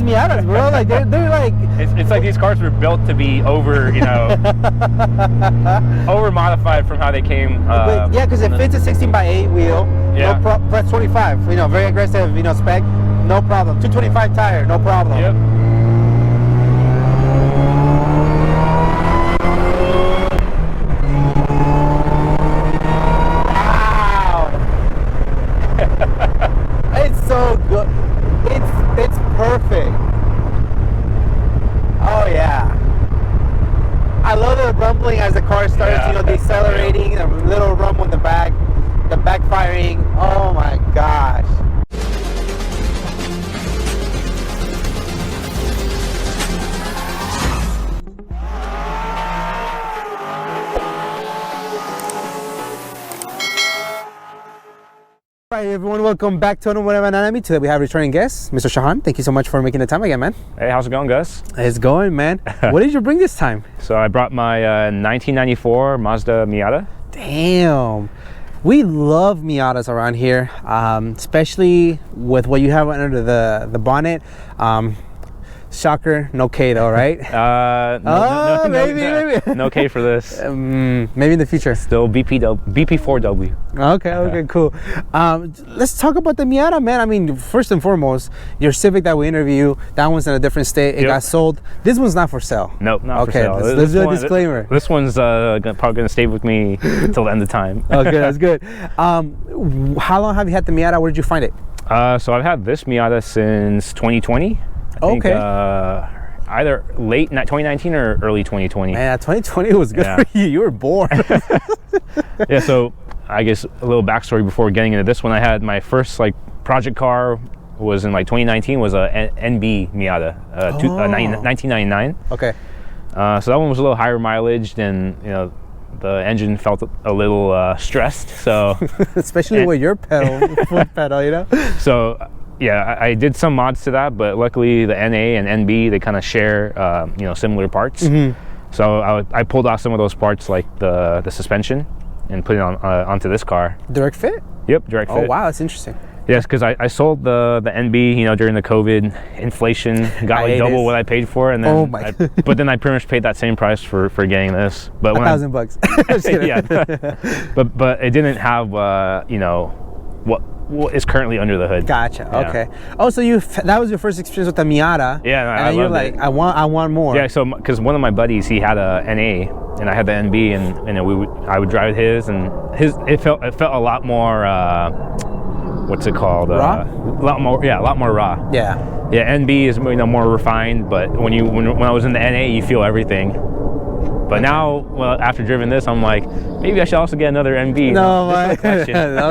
Miatas, bro. Like they're like. It's like these cars were built to be over, over modified from how they came. But yeah, because it fits a 16x8 wheel. Yeah. Press 25. Very aggressive. Spec. No problem. 225 tire. No problem. Yep. It's so good. It's perfect. Oh yeah. I love the rumbling as the car starts, decelerating, a little rumble in the back, the backfiring. Oh my gosh. All right, everyone, welcome back to Automotive Anatomy. Today we have returning guest, Mr. Shahan. Thank you so much for making the time again, man. Hey, how's it going, Gus? It's going, man. What did you bring this time? So I brought my 1994 Mazda Miata. Damn. We love Miatas around here, especially with what you have under the bonnet. Shocker, no K though, right? Maybe. No K for this. Maybe in the future. Still BP4W. Okay, cool. Let's talk about the Miata, man. I mean, first and foremost, your Civic that we interview, that one's in a different state. It got sold. This one's not for sale. Nope, not for sale. Okay, let's do a disclaimer. This one's probably gonna stay with me till the end of time. Okay, that's good. How long have you had the Miata? Where did you find it? So I've had this Miata since 2020. I think, either late 2019 or early 2020. Man, 2020 was good for you. You were born. Yeah, so I guess a little backstory before getting into this one. I had my first project car was in 2019, was a NB Miata, 1999. Okay. So that one was a little higher mileage than, the engine felt a little stressed. So especially with your foot pedal, So yeah, I did some mods to that, but luckily the NA and NB, they kind of share, similar parts. Mm-hmm. So I pulled off some of those parts, like the suspension, and put it onto this car. Direct fit? Yep, direct fit. Oh wow, that's interesting. Yes, because I sold the NB, during the COVID inflation, got double what I paid for, and then but then I pretty much paid that same price for getting this. But $1,000. Yeah, but it didn't have what is currently under the hood. Gotcha. Yeah. Okay. Oh, so that was your first experience with the Miata? Yeah, and you're like, it. I want more. Yeah. So because one of my buddies, he had a NA, and I had the NB, and I would drive his, and it felt a lot more. What's it called? Raw. A lot more raw. Yeah. Yeah. NB is more refined, but when I was in the NA, you feel everything. But now, after driving this, I'm like, maybe I should also get another NB. No,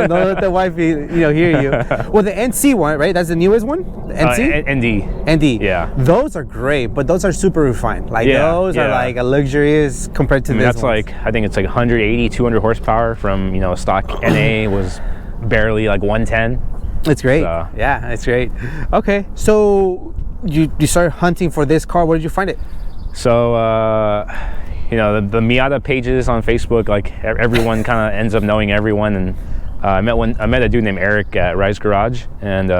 don't let the wifey, hear you. Well, the NC one, right? That's the newest one. The NC. ND. Yeah. Those are great, but those are super refined. Those are like a luxurious compared to this. That's I think it's 180, 200 horsepower from a stock NA was barely 110. It's great. So. Yeah, it's great. Okay, so you started hunting for this car. Where did you find it? So. The Miata pages on Facebook, everyone kind of ends up knowing everyone, and I met a dude named Eric at Rise Garage, and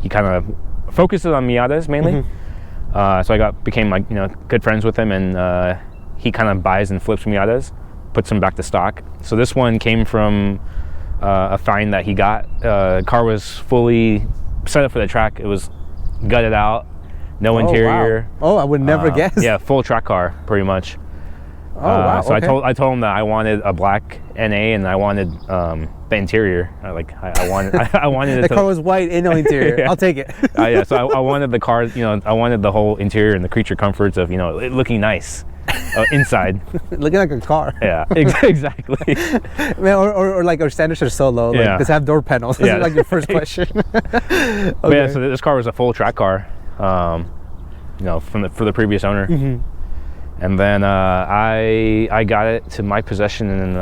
he kind of focuses on Miatas mainly. Mm-hmm. So I became good friends with him, and he kind of buys and flips Miatas, puts them back to stock. So this one came from a find that he got. Car was fully set up for the track. It was gutted out, no interior. Wow. Oh, I would never guess. Yeah, full track car, pretty much. Oh wow! So okay. I told him that I wanted a black NA, and I wanted the interior. I wanted it. The car was white and no interior. Yeah. I'll take it. Yeah. So I wanted the car. I wanted the whole interior and the creature comforts of it looking nice inside. Looking like a car. Yeah. Exactly. Man, or our standards are so low. Does it have door panels? This is your first question. Okay. But yeah. So this car was a full track car. For the previous owner. Mm-hmm. And then I got it to my possession, and then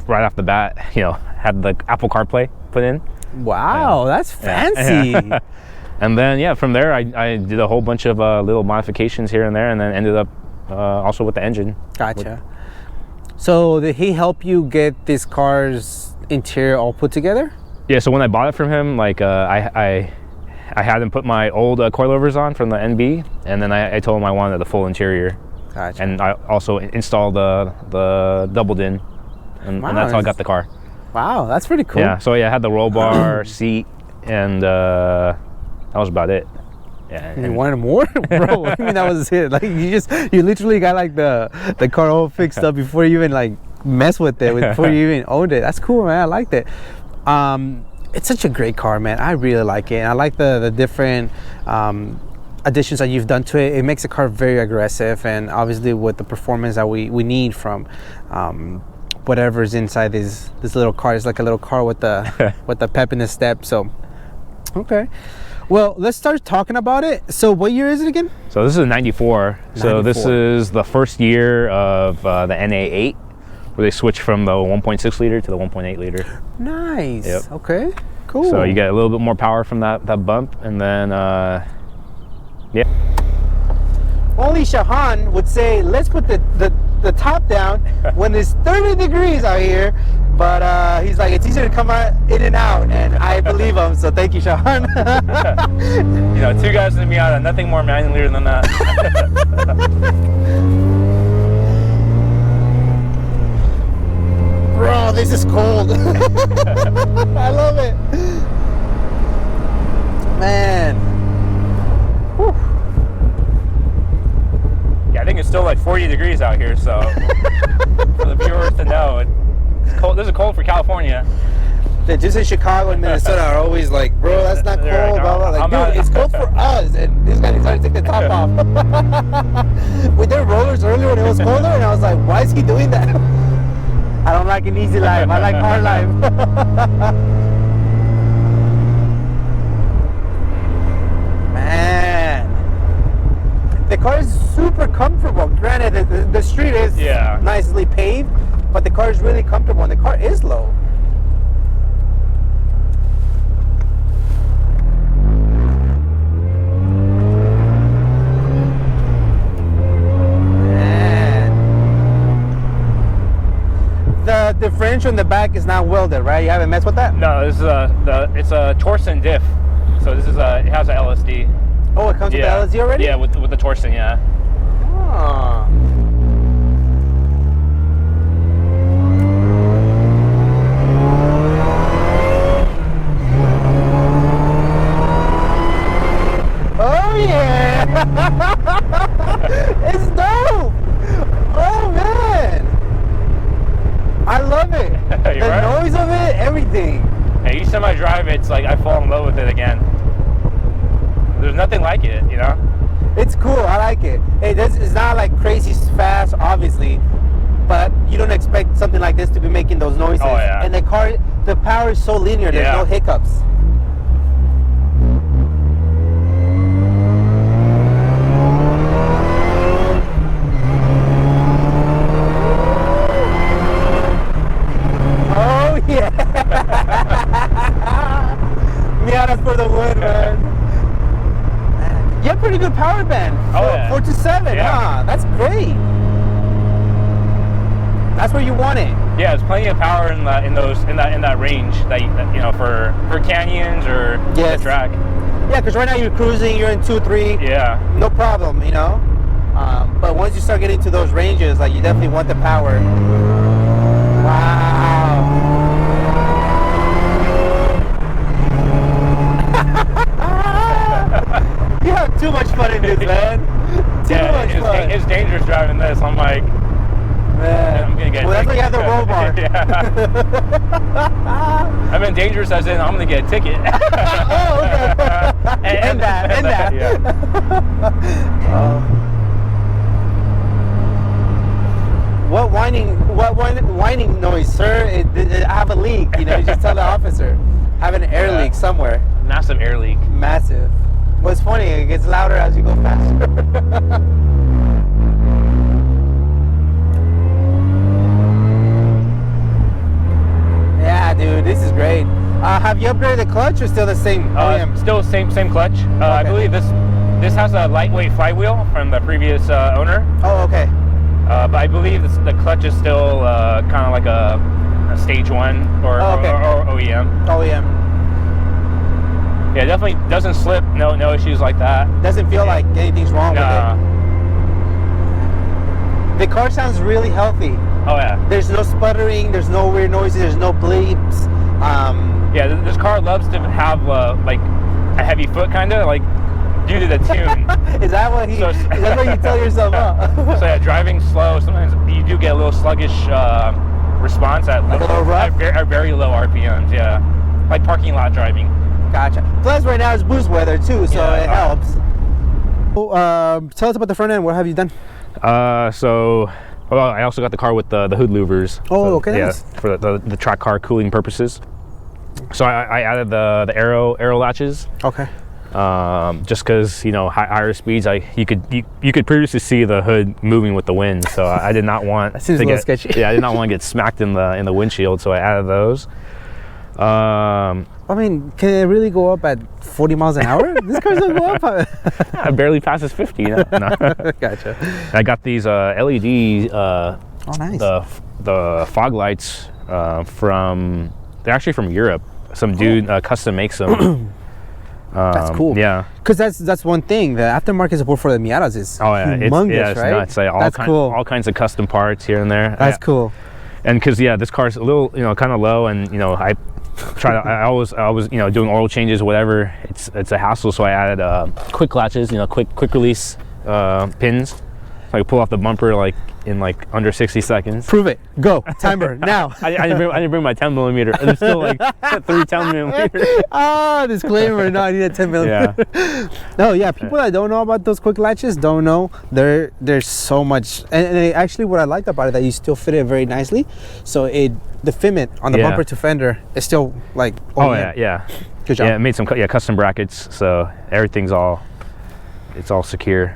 right off the bat, had the Apple CarPlay put in. Wow, that's fancy. And then from there I did a whole bunch of little modifications here and there, and then ended up also with the engine. Gotcha. So did he help you get this car's interior all put together? Yeah. So when I bought it from him, I I had him put my old coilovers on from the NB, and then I told him I wanted the full interior. Gotcha. And I also installed the double din, and that's how I got the car. Wow, that's pretty cool. Yeah, so yeah, I had the roll bar, seat, and that was about it. Yeah. You wanted more? Bro, what do you mean that was it? Like you literally got like the car all fixed up before you even like mess with it, before you even owned it. That's cool, man. I liked it. It's such a great car, man. I really like it. And I like the different additions that you've done to it. It makes the car very aggressive, and obviously with the performance that we need from whatever's inside this little car. It's like a little car with the with the pep in the step. So okay, well, let's start talking about it. So what year is it again? So this is a 94. So this is the first year of the NA8, where they switched from the 1.6 liter to the 1.8 liter. Nice. Yep. Okay, cool. So you get a little bit more power from that bump, and then yeah. Only Shahan would say, let's put the top down when it's 30 degrees out here. But he's like, it's easier to come out in and out, and I believe him. So thank you, Shahan. You know, 2 guys in the Miata, nothing more manlier than that. Bro, this is cold. I love it. Man. Whew. Yeah, I think it's still like 40 degrees out here, so for the viewers to know, it's cold. This is cold for California. Yeah, just in Chicago and Minnesota are always like, bro, that's not cold. Like, blah, blah. Like, dude, it's cold for us. And this guy decided to take the top off. We did rollers earlier when it was colder, and I was like, why is he doing that? I don't like an easy life. I like hard life. Man, the car is super comfortable. Granted, the street is nicely paved, but the car is really comfortable, and the car is low. The differential in the back is not welded, right? You haven't messed with that? No, this is it's a Torsen diff. So this is it has a LSD. Oh, it comes with the LSD already? Yeah, with the Torsen, yeah. Oh. Oh yeah! It's dope! Oh man! I love it. The noise of it, everything. Hey, each time I drive it, it's like I fall in love with it again. There's nothing like it, you know? It's cool. I like it. Hey, this is not like crazy fast, obviously, but you don't expect something like this to be making those noises. Oh, yeah. And the car, the power is so linear. There's no hiccups. Miata for the win, man. You have pretty good power band. 4 to 7, huh? That's great. That's where you want it. Yeah, there's plenty of power in that range that you know for canyons or the track. Yeah, because right now you're cruising, you're in 2, 3. Yeah. No problem, you know. But once you start getting to those ranges, like you definitely want the power. Wow. You have too much fun in this, man. Too much fun. It's dangerous driving this. I'm like, man, I'm gonna get. Well, that's why you have the roll bar. I mean, dangerous as in I'm gonna get a ticket. Oh, okay. and that. Yeah. What whining noise, sir? I have a leak. You know, you just tell the officer. I have an air leak somewhere. Massive air leak. Massive. What's funny, it gets louder as you go faster. Yeah, dude, this is great. Have you upgraded the clutch or still the same OEM? Still same clutch. Okay. I believe this has a lightweight flywheel from the previous owner. Oh, okay. But I believe the clutch is still kind of like a stage 1 or OEM. OEM. Yeah, definitely doesn't slip. No issues like that. Doesn't feel like anything's wrong with it. The car sounds really healthy. Oh yeah. There's no sputtering. There's no weird noises. There's no bleeps. Yeah, this car loves to have like a heavy foot, kind of like due to the tune. Is that what is that what you tell yourself up? So yeah, driving slow, sometimes you do get a little sluggish response at very low RPMs. Yeah, like parking lot driving. Gotcha. Plus, right now it's boost weather too, so it helps. Well, tell us about the front end. What have you done? Well, I also got the car with the hood louvers. Oh, so, okay. Yeah, Nice. for the track car cooling purposes. So I added the aero latches. Okay. Just because, you know, higher speeds, you could previously see the hood moving with the wind. So I did not want that seems a little sketchy. Yeah, I did not want to get smacked in the windshield. So I added those. I mean, can it really go up at 40 miles an hour? This car's don't go up. It barely passes 50. No. Gotcha. I got these LED. Oh, nice. The fog lights they're actually from Europe. Some dude custom makes them. That's cool. Yeah. Because that's one thing. The aftermarket support for the Miatas is humongous, it's right? nuts. Like all kinds of custom parts here and there. That's cool. And because this car's a little, kind of low, and I always doing oil changes, whatever. It's a hassle, so I added quick latches, quick release pins. So I can pull off the bumper in under 60 seconds. Prove it. Go. Timer now. I didn't bring my 10 millimeter. There's still 3 10 millimeter. Disclaimer. No, I need a 10 millimeter. Yeah. No, yeah. People that don't know about those quick latches don't know. There's so much, and actually, what I liked about it that you still fit it very nicely. So the fitment on the bumper to fender is still yeah. Good job. Yeah, it made some custom brackets, so everything's all secure.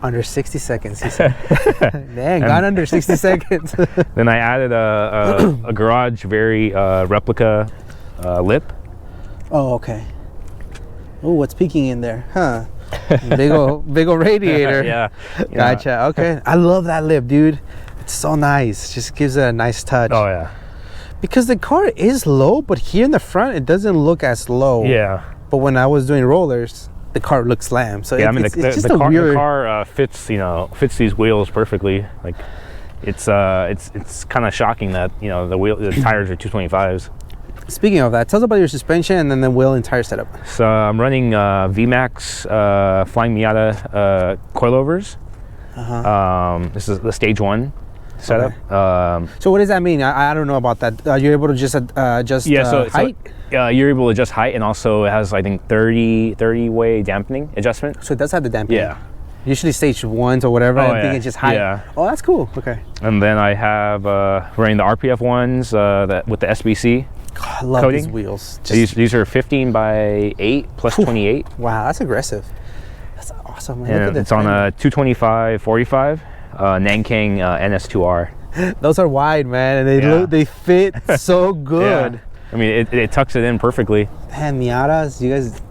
Under 60 seconds, he said. Dang, got under 60 seconds. Then I added a garage replica lip. Oh, okay. Oh, what's peeking in there? Huh. Big ol' radiator. Yeah. Gotcha. Okay. I love that lip, dude. It's so nice. Just gives it a nice touch. Oh yeah. Because the car is low, but here in the front it doesn't look as low. Yeah. But when I was doing rollers, the car looks slammed. So yeah, it's just a weird. The car fits these wheels perfectly. Like it's kind of shocking that the tires are 225s. Speaking of that, tell us about your suspension and then the wheel and tire setup. So I'm running VMAX Flying Miata coilovers. This is the stage 1 setup. Okay. So what does that mean? I don't know about that. You're able to just adjust height? You're able to adjust height, and also it has, I think, 30-way dampening adjustment. So it does have the dampening? Yeah. Usually stage 1s or whatever, I think it's just height. Yeah. Oh, that's cool. Okay. And then I have running the RPF ones with the SBC. God, I love coating. these wheels. These are 15 by 8 plus 28. Wow, that's aggressive. That's awesome. And it's on a 225/45 Nankang NS2R. Those are wide, man, and they fit so good. Yeah. I mean, it tucks it in perfectly. Man, Miatas, you guys,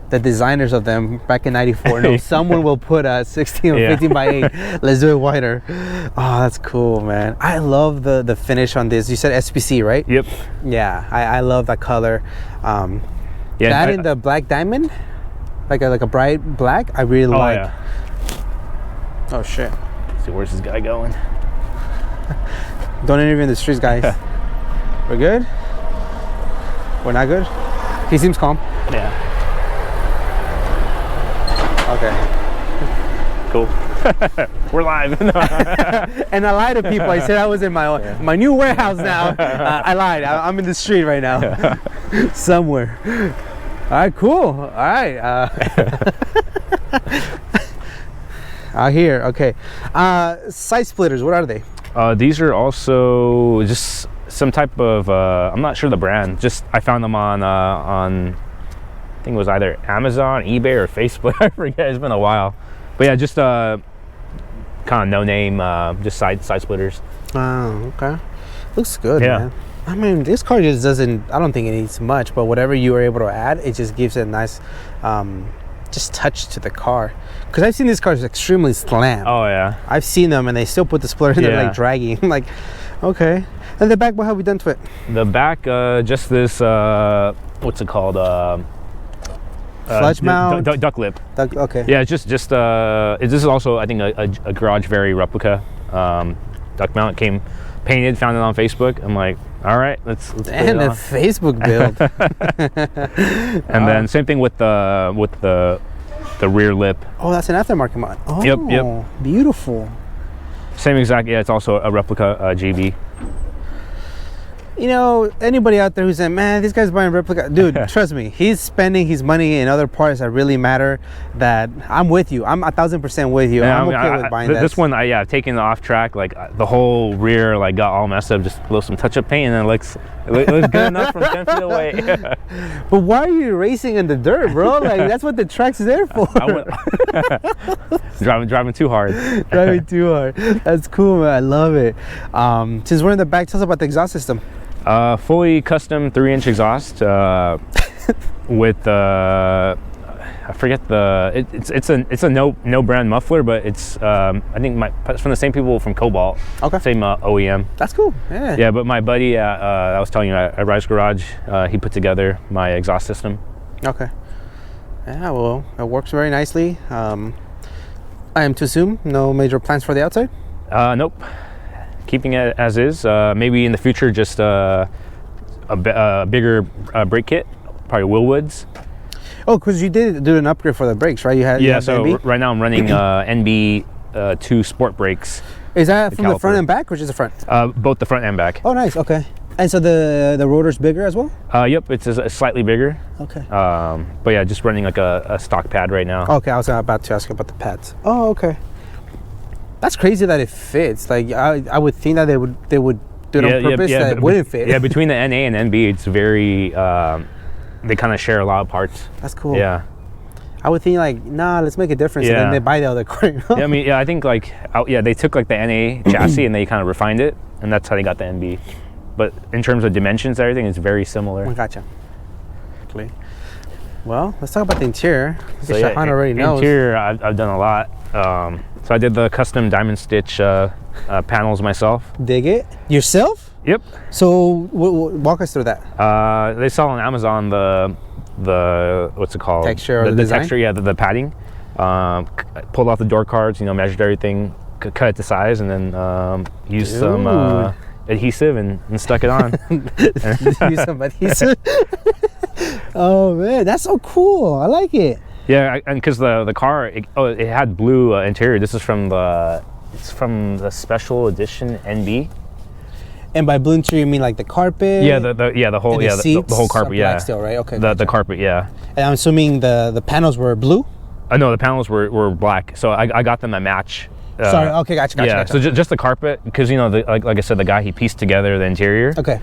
the designers of them back in '94, no, someone will put a 16 or 15 by 8. Let's do it wider. Oh, that's cool, man. I love the finish on this. You said SPC, right? Yep. Yeah, I love that color. That in the black diamond, like a bright black, I really like. Yeah. Oh shit. Let's see, where's this guy going? Don't interview in the streets, guys. We're good? We're not good? He seems calm. Yeah. Okay. Cool. We're live. And I lied to people. I said I was in my new warehouse now. I lied. I'm in the street right now. Somewhere. All right, cool. All right. Out here. Okay. Side splitters, what are they? These are also just some type of, I'm not sure the brand. Just I found them on I think it was either Amazon, eBay, or Facebook. I forget. It's been a while. But yeah, just kind of no name, just side splitters. Oh, okay. Looks good, yeah. Man. I mean, this car just doesn't, I don't think it needs much, but whatever you were able to add, it just gives it a nice just touch to the car. Because I've seen these cars extremely slammed. Oh, yeah. I've seen them and they still put the splitter in there like dragging. I'm like, okay. And the back, what have we done to it? The back, just this, what's it called? Flush mount? Duck lip. Okay. Yeah, it's just this is also, I think, a Garage Very replica. Duck mount came painted, found it on Facebook. I'm like, all right, let's put it And a on. Facebook build. And then same thing with the rear lip. Oh, that's an aftermarket mod. Oh, Yep. Beautiful. Same exact. Yeah, it's also a replica GB. You know, anybody out there who's saying, man, this guy's buying replica, dude, trust me, he's spending his money in other parts that really matter. That I'm with you. I'm 1,000% with you. Yeah, I'm okay with buying this one. I've taken it off track. Like the whole rear, like got all messed up. Just a little some touch-up paint, and it looks good enough from 10 feet away. But why are you racing in the dirt, bro? Like that's what the track's there for. Driving too hard. Driving too hard. That's cool, man. I love it. Since we're in the back, tell us about the exhaust system. Fully custom 3-inch exhaust with I forget it's a no brand muffler, but it's I think it's from the same people from Cobalt. Okay. Same OEM. That's cool. Yeah. Yeah, but my buddy I was telling you at Rise Garage, he put together my exhaust system. Okay. Yeah, well, it works very nicely. I am to assume no major plans for the outside? Nope. Keeping it as is. Maybe in the future, just a bigger brake kit, probably Willwoods. Oh, because you did do an upgrade for the brakes, right? You had So NB? right now I'm running NB 2 sport brakes. Is that from the caliper. front and back, or just the front? Both the front and back. Oh, nice. Okay. And so the rotor's bigger as well? Yep, it's slightly bigger. Okay. But yeah, just running like a stock pad right now. Okay, I was about to ask about the pads. Oh, okay. That's crazy that it fits. Like I would think that they would do it on purpose that it wouldn't fit. Yeah, between the NA and NB, it's very. They kind of share a lot of parts. That's cool. Yeah. I would think like, nah, let's make a difference, and then they buy the other car. Yeah, I mean, yeah, I think like, they took like the NA chassis and they kind of refined it, and that's how they got the NB. But in terms of dimensions, everything is very similar. I gotcha. Okay. Well, let's talk about the interior. So Shahan already knows. Interior, I've done a lot. So I did the custom diamond stitch panels myself. Dig it yourself? Yep. So walk us through that. They sell on Amazon the what's it called? Texture or the design? texture, yeah, the padding. Pulled off the door cards, measured everything, cut it to size, and then used some adhesive and stuck it on. Use some adhesive. Oh man, that's so cool. I like it. Yeah, and because the car, it had blue interior. This is from the special edition NB. And by blue interior, you mean like the carpet? Yeah, the whole the whole carpet. Yeah, black still, right? Okay. The carpet, yeah. And I'm assuming the panels were blue. No, the panels were black. So I got them to match. Sorry. Okay, gotcha. Yeah. So just the carpet, because like I said, the guy, he pieced together the interior. Okay.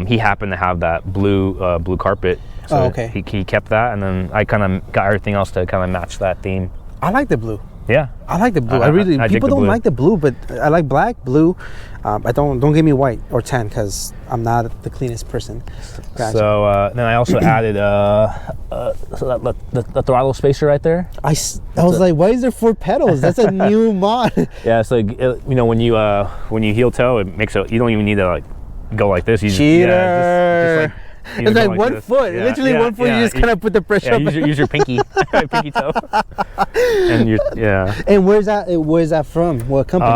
He happened to have that blue carpet. So okay. He kept that, and then I kind of got everything else to kind of match that theme. I like the blue. Yeah. I like the blue. I People don't blue. like the blue, but I like black, blue. I don't give me white or tan because I'm not the cleanest person. Gotcha. So then I also added the throttle spacer right there. I was like, why is there 4 pedals? That's a new mod. Yeah, so when you heel toe, it makes it. You don't even need to like go like this. You Cheater. Just like. It's like one foot, literally 1 foot. You just kind of put the pressure. Yeah, use your pinky, pinky toe, and And where's that from? What company?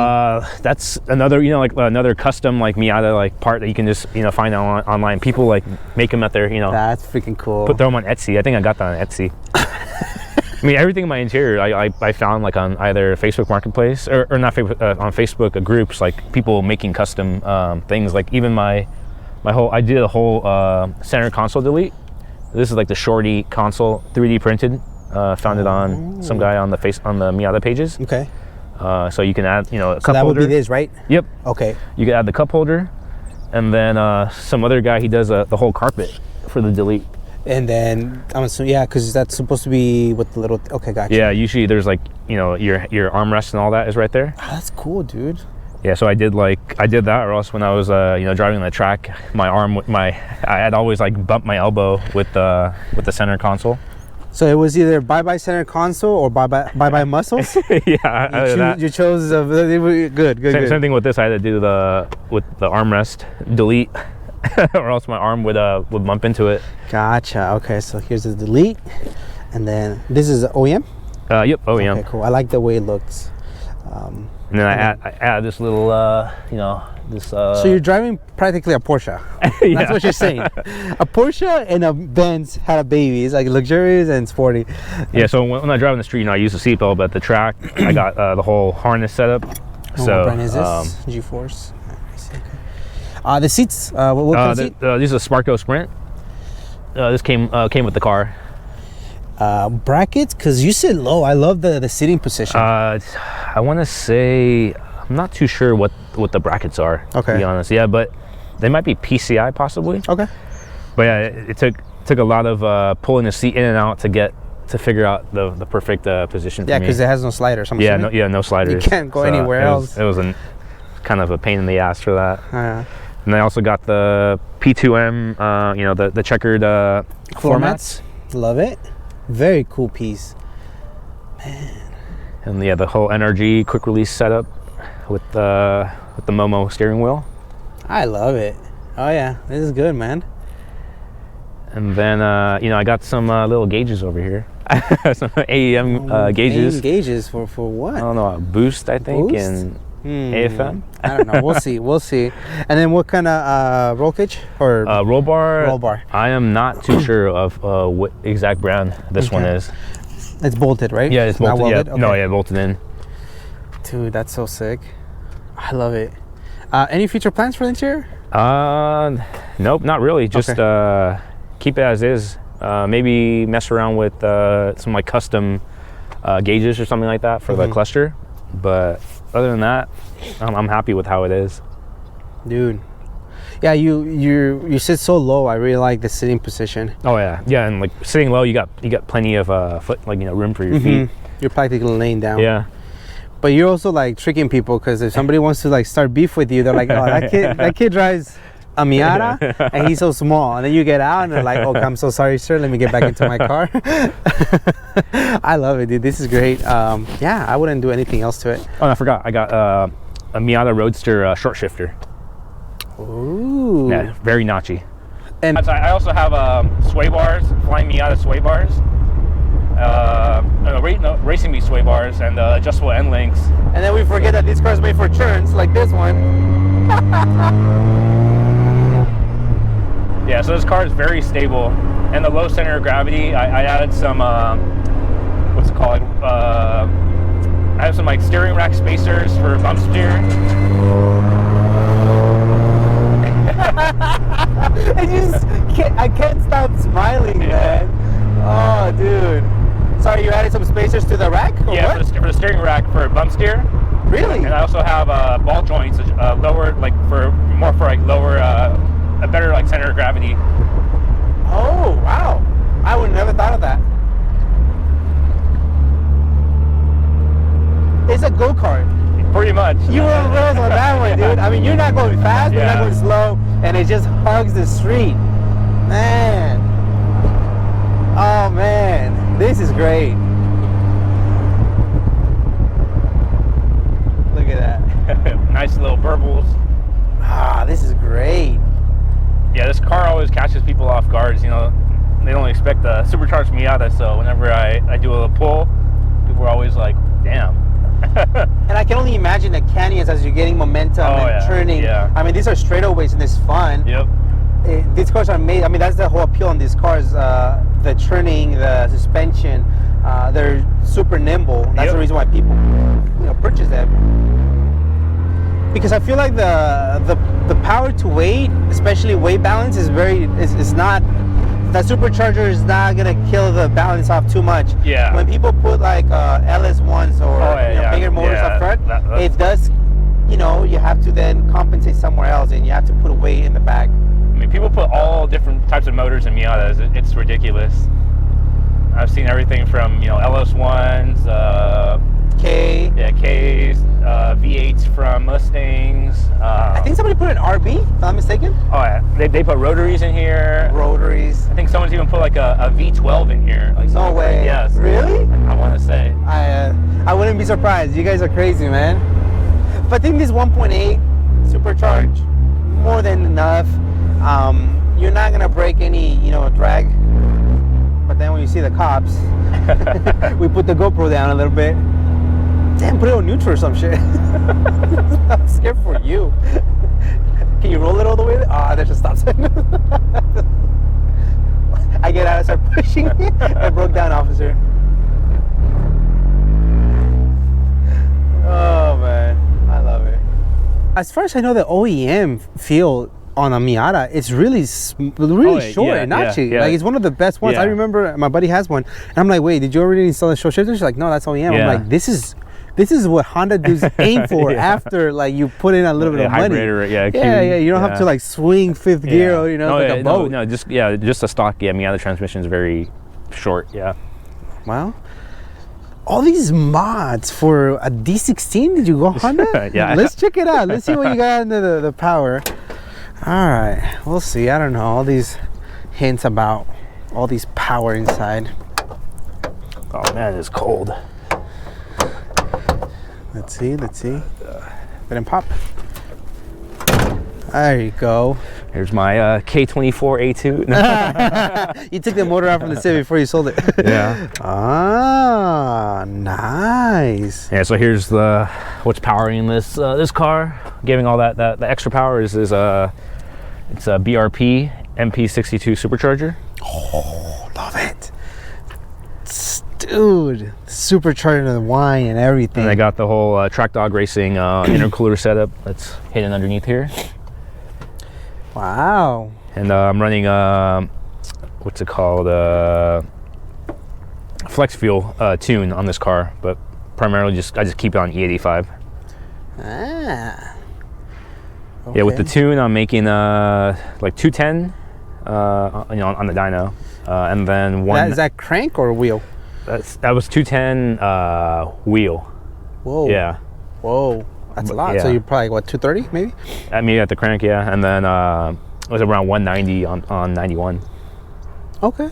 That's another, another custom like Miata like part that you can just find online. People like make them at their That's freaking cool. throw them on Etsy. I think I got that on Etsy. I mean, everything in my interior I found like on either Facebook Marketplace or not Facebook, on Facebook groups, like people making custom things. Like even I did a whole center console delete. This is like the shorty console, 3D printed. Found it on some guy on the Miata pages. Okay. So you can add, a cup holder. So that would be this, right? Yep. Okay. You can add the cup holder, and then some other guy, he does the whole carpet for the delete. And then I'm assuming, yeah, because that's supposed to be with the little. Okay, gotcha. Yeah. Usually there's like your armrest and all that is right there. Oh, that's cool, dude. Yeah, so I did that, or else when I was driving the track, I had always like bumped my elbow with the center console. So it was either bye center console or bye muscles. Yeah, you chose good. Same thing with this. I had to do with the armrest delete, or else my arm would bump into it. Gotcha. Okay, so here's the delete, And then this is OEM? Yep, OEM. Okay, cool. I like the way it looks. And then I add this little, you know, this. So you're driving practically a Porsche. Yeah. That's what you're saying. A Porsche and a Benz had a baby. It's like luxurious and sporty. Yeah. So when I drive on the street, you know, I use the seatbelt, but the track, I got the whole harness set up. Oh, So what brand is this? G-Force. I see, okay. The seats. What kind of seat? These are Sparco Sprint. This came with the car. Brackets, because you sit low. I love the sitting position. I want to say I'm not too sure what the brackets are. Okay. To be honest, yeah, but they might be PCI possibly. Okay. But yeah, it took a lot of pulling the seat in and out to figure out the perfect position. Yeah, for me. because it has no sliders. No sliders. You can't go anywhere else. It was kind of a pain in the ass for that. Uh, And I also got the P2M, you know, the checkered floor mats. Love it. Very cool piece. Man. And yeah, the whole NRG quick release setup with the Momo steering wheel. I love it. Oh yeah, this is good, man. And then you know, I got some little gauges over here. Some AEM gauges. AEM gauges for what? I don't know, boost I think, Boost? and AFM. I don't know. We'll see. And then what kind of roll cage or Roll bar. roll bar? I am not too sure of what exact brand this one is. It's bolted, right? Yeah, it's not bolted. Yeah, welded? Okay. no, yeah, bolted in. Dude, that's so sick. I love it. Any future plans for the interior? Nope, not really. Just keep it as is. Maybe mess around with some like custom gauges or something like that for the cluster. But other than that, I'm happy with how it is. Dude. Yeah, you sit so low. I really like the sitting position. Oh yeah, yeah, and like sitting low, you got plenty of foot, like, you know, room for your feet. You're practically laying down. Yeah. But you're also like tricking people, because if somebody wants to like start beef with you, they're like, oh, that kid drives a Miata and he's so small. And then you get out and they're like, oh, I'm so sorry, sir. Let me get back into my car. I love it, dude. This is great. Yeah, I wouldn't do anything else to it. Oh, and I forgot. I got a Miata Roadster short shifter. Ooh. Yeah, very notchy. And I also have sway bars, Flying Miata sway bars. Racing Beat sway bars and adjustable end links. And then we forget that these cars made for turns, like this one. Yeah, so this car is very stable, and the low center of gravity. I added some what's it called? I have some like steering rack spacers for bump steer. I can't stop smiling, man. Oh, dude. Sorry, you added some spacers to the rack? Or Yeah, what? for the steering rack for bump steer. Really? And I also have ball joints, lower, like for lower, a better like center of gravity. Oh, wow. I would never thought of that. It's a go-kart. Pretty much. You were on rails on that one, dude. I mean, you're not going fast, you're not going slow, and it just hugs the street. Man. Oh, man. This is great. Look at that. Nice little burbles. Ah, this is great. Yeah, this car always catches people off guard. You know, they don't expect a supercharged Miata, so whenever I do a pull, people are always like, damn. And I can only imagine the canyons as you're getting momentum and turning. Yeah. I mean, these are straightaways and it's fun. Yep. These cars are made, I mean, that's the whole appeal on these cars, the turning, the suspension. They're super nimble. That's the reason why people, purchase them. Because I feel like the power to weight, especially weight balance, is it's not, that supercharger is not gonna kill the balance off too much. Yeah. When people put like LS1s or bigger motors up front, it does, you have to then compensate somewhere else, and you have to put a weight in the back. I mean, people put all different types of motors in Miatas. It's ridiculous. I've seen everything from LS1s, Ks, V8s from Mustangs. I think somebody put an RB, if I'm not mistaken. Oh yeah, they put rotaries in here. Rotaries. I think someone's even put like a V12 in here. Like no way. Yes. Really? I want to say. I wouldn't be surprised. You guys are crazy, man. But I think this 1.8 supercharged, more than enough. You're not gonna break any, drag. But then when you see the cops, We put the GoPro down a little bit. Damn, put it on neutral or some shit. I'm scared for you. Can you roll it all the way? Ah, there's a stop sign. I get out and start pushing it. I broke down, officer. Oh man, I love it. As far as I know, the OEM feel on a Miata, it's really short and notchy. Yeah. Like, it's one of the best ones. Yeah. I remember my buddy has one, and I'm like, wait, did you already install the show shifters? She's like, no, that's OEM. Yeah. I'm like, this is what Honda dudes aim for after like you put in a little bit of money. Yeah. You don't have to like swing fifth gear, you know, like a boat. No, just a stock. Yeah, Miata transmission is very short. Yeah. Wow. All these mods for a D16. Did you go Honda? Yeah. Let's check it out. Let's see what you got under the power. All right, we'll see. I don't know. All these hints about all these power inside. Oh man, it's cold. Let's see. Let him pop. There you go. Here's my K24A2. You took the motor out from the Civic before you sold it. Yeah. Ah, nice. Yeah. So here's what's powering this car, giving all the extra power is it's a BRP MP62 supercharger. Oh, love it. Dude, supercharging the wine and everything. And I got the whole Track Dog Racing intercooler setup that's hidden underneath here. Wow. And I'm running what's it called, flex fuel tune on this car, but primarily I just keep it on E85. Ah. Okay. Yeah, with the tune I'm making like 210 on the dyno, and then one. Is that crank or wheel? That was 210 wheel. Whoa. Yeah. Whoa. That's a lot. Yeah. So you're probably what, 230 maybe? Maybe at the crank, yeah, and then it was around 190 on 91. Okay.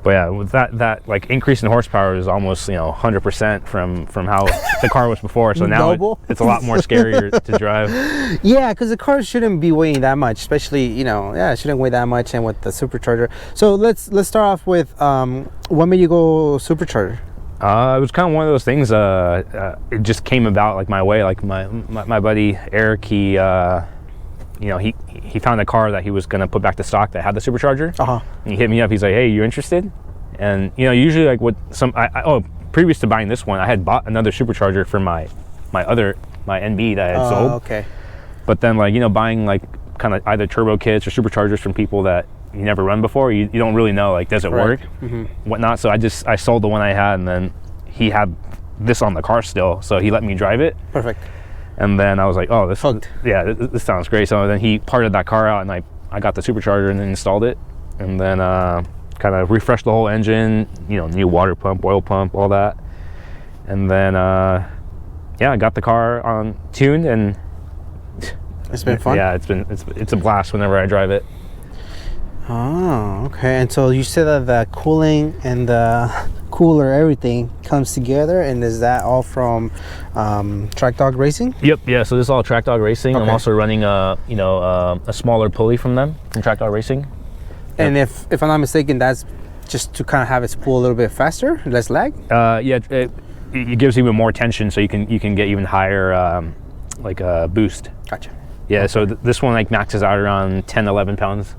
But yeah, with that like increase in horsepower is almost 100% from how the car was before. So now it's a lot more scarier to drive. Yeah, because the car shouldn't be weighing that much, especially it shouldn't weigh that much, and with the supercharger. So let's start off with what made you go supercharger? It was kind of one of those things. It just came about like my way. Like my buddy Eric, he found a car that he was gonna put back to stock that had the supercharger. He hit me up. He's like, "Hey, you interested?" And usually like with previous to buying this one, I had bought another supercharger for my NB that I had sold. Okay. But then buying like kind of either turbo kits or superchargers from people that you never run before, you don't really know like does it work, whatnot. So I sold the one I had, and then he had this on the car still, so he let me drive it. Perfect. And then I was like, oh, this sounds great. So then he parted that car out, and I got the supercharger and then installed it, and then kind of refreshed the whole engine, new water pump, oil pump, all that. And then I got the car on tuned, and it's been fun. Yeah, it's a blast whenever I drive it. Oh, okay. And so you said that the cooling and the cooler, everything comes together, and is that all from Track Dog Racing? Yep. Yeah. So this is all Track Dog Racing. Okay. I'm also running a smaller pulley from them, from Track Dog Racing. And if I'm not mistaken, that's just to kind of have it spool a little bit faster, less lag. It gives even more tension, so you can get even higher boost. Gotcha. Yeah. Okay. So this one like maxes out around 10-11 pounds.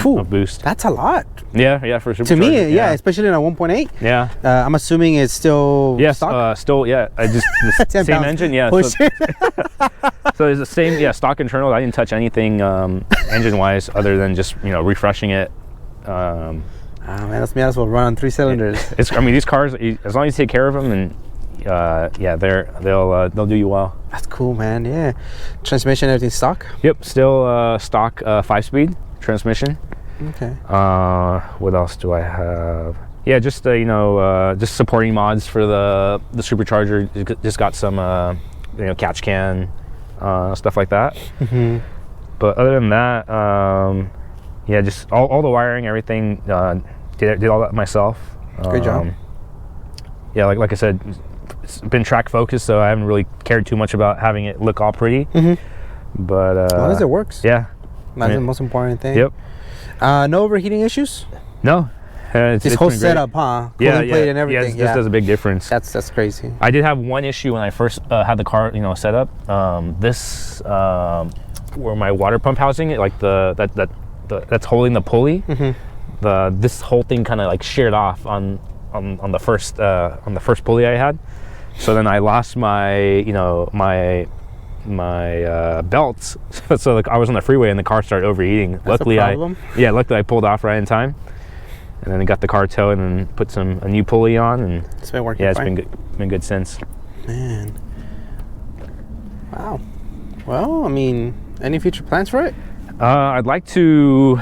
Of boost. That's a lot. Yeah, for supercharger. To me, yeah, especially in a 1.8. Yeah. I'm assuming it's still stock? Still, yeah. I just the same engine, yeah. So it's the same, stock internal. I didn't touch anything engine-wise other than just refreshing it. Man, those Miatas will run on 3 cylinders. These cars, as long as you take care of them, and they'll do you well. That's cool, man. Yeah. Transmission, everything stock? Yep, still stock 5-speed transmission. Okay. What else do I have? Yeah, just just supporting mods for the supercharger. Just got some catch can stuff like that. But other than that, just all the wiring, everything. Did all that myself. Great job. Yeah, like I said, it's been track focused, so I haven't really cared too much about having it look all pretty. But as long as it works. Yeah. That's the most important thing. Yep. No overheating issues? No, This whole setup, huh? Cooling plate and everything. Yeah, this does a big difference. That's crazy. I did have one issue when I first had the car, set up. Where my water pump housing, like that's holding the pulley. This whole thing kind of like sheared off on the first pulley I had. So then I lost my belts. So like I was on the freeway and the car started overheating. Luckily I pulled off right in time, and then I got the car towed and then put a new pulley on, and it's been working. Yeah, it's fine. been good since. Man, wow. Well, I mean, any future plans for it? I'd like to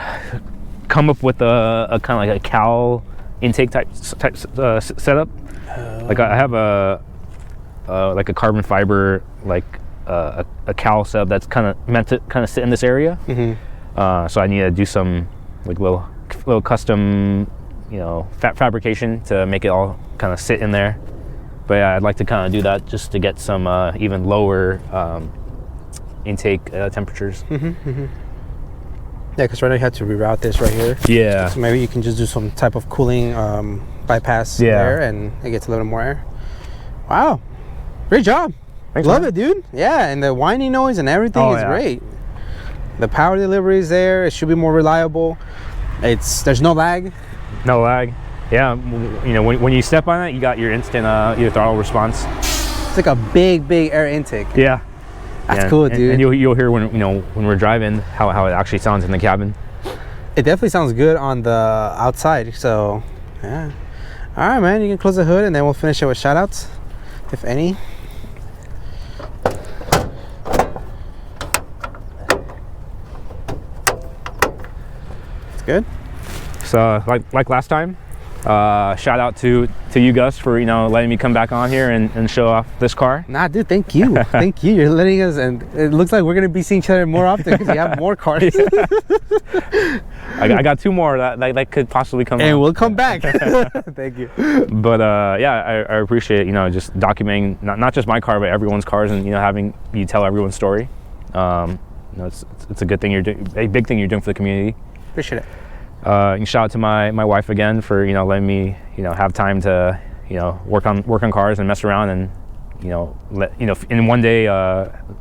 come up with a kind of like a cowl intake type setup. Like I have a carbon fiber a cowl setup that's kind of meant to kind of sit in this area. So I need to do some like little custom fabrication to make it all kind of sit in there. But yeah, I'd like to kind of do that just to get some even lower intake temperatures. Yeah, because right now you have to reroute this right here. Yeah. So maybe you can just do some type of cooling bypass there, and it gets a little more air. Wow, great job. Thanks, Love man. it, dude. Yeah, and the whining noise and everything is great. The power delivery is there. It should be more reliable. There's no lag. No lag. Yeah, when you step on it, you got your instant your throttle response. It's like a big air intake. Yeah. That's cool, dude. And you'll hear when we're driving how it actually sounds in the cabin. It definitely sounds good on the outside. So, yeah. All right, man. You can close the hood, and then we'll finish it with shoutouts, if any. It's good. So, like last time, shout out to you, Gus, for letting me come back on here and show off this car. Nah, dude, thank you. Thank you. You're letting us, and it looks like we're gonna be seeing each other more often because you have more cars. I got two more that could possibly come and on. We'll come back. Thank you. But yeah, I appreciate just documenting not just my car but everyone's cars, and having you tell everyone's story. It's a good thing you're doing, a big thing you're doing for the community. Appreciate it. And shout out to my wife again for letting me have time to work on cars and mess around, and in one day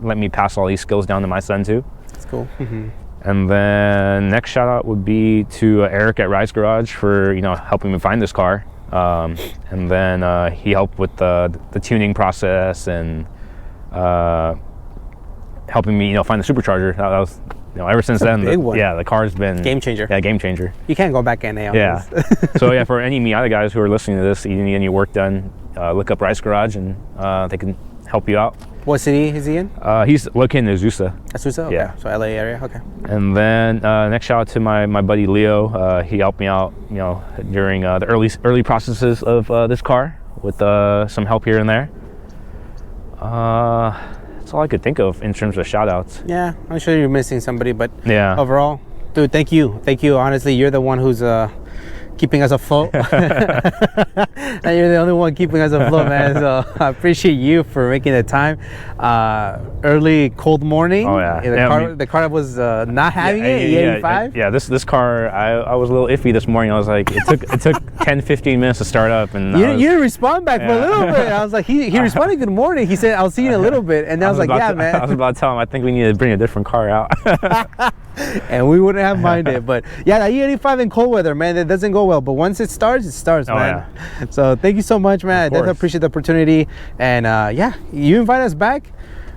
let me pass all these skills down to my son too. That's cool. And then next shout out would be to Eric at Rise Garage for helping me find this car, and then he helped with the tuning process and helping me find the supercharger. That was ever since then, the car's been game changer. Yeah, game changer. You can't go back NA on this. So yeah, for any Miata guys who are listening to this, you need any work done, look up Rice Garage, and they can help you out. What city is he in? He's located in Azusa. Azusa? Okay. Yeah. So LA area, okay. And then next shout out to my buddy Leo. He helped me out, during the early processes of this car with some help here and there. That's all I could think of in terms of shout outs. Yeah, I'm sure you're missing somebody, but yeah, overall, dude, thank you. Honestly, you're the one who's keeping us afloat. And you're the only one keeping us afloat, man. So I appreciate you for making the time. Early cold morning. Oh yeah. The car was not having it. E85. Yeah. This car, I was a little iffy this morning. I was like, it took 10-15 minutes to start up, and you didn't respond back for a little bit. I was like, he responded good morning. He said, I'll see you in a little bit, and I was like, yeah, man. I was about to tell him I think we need to bring a different car out. And we wouldn't have minded, but yeah, that E85 in cold weather, man, it doesn't go well. But once it starts, man. Yeah. So thank you so much, man. I definitely appreciate the opportunity. And yeah, you invite us back.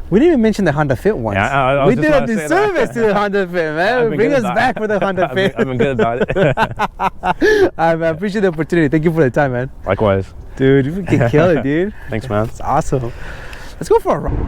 We didn't even mention the Honda Fit once. Yeah, we did a disservice to the Honda Fit, man. Bring us back for the Honda Fit. I've been good about it. I appreciate the opportunity. Thank you for the time, man. Likewise. Dude, you can kill it, dude. Thanks, man. It's awesome. Let's go for a ride.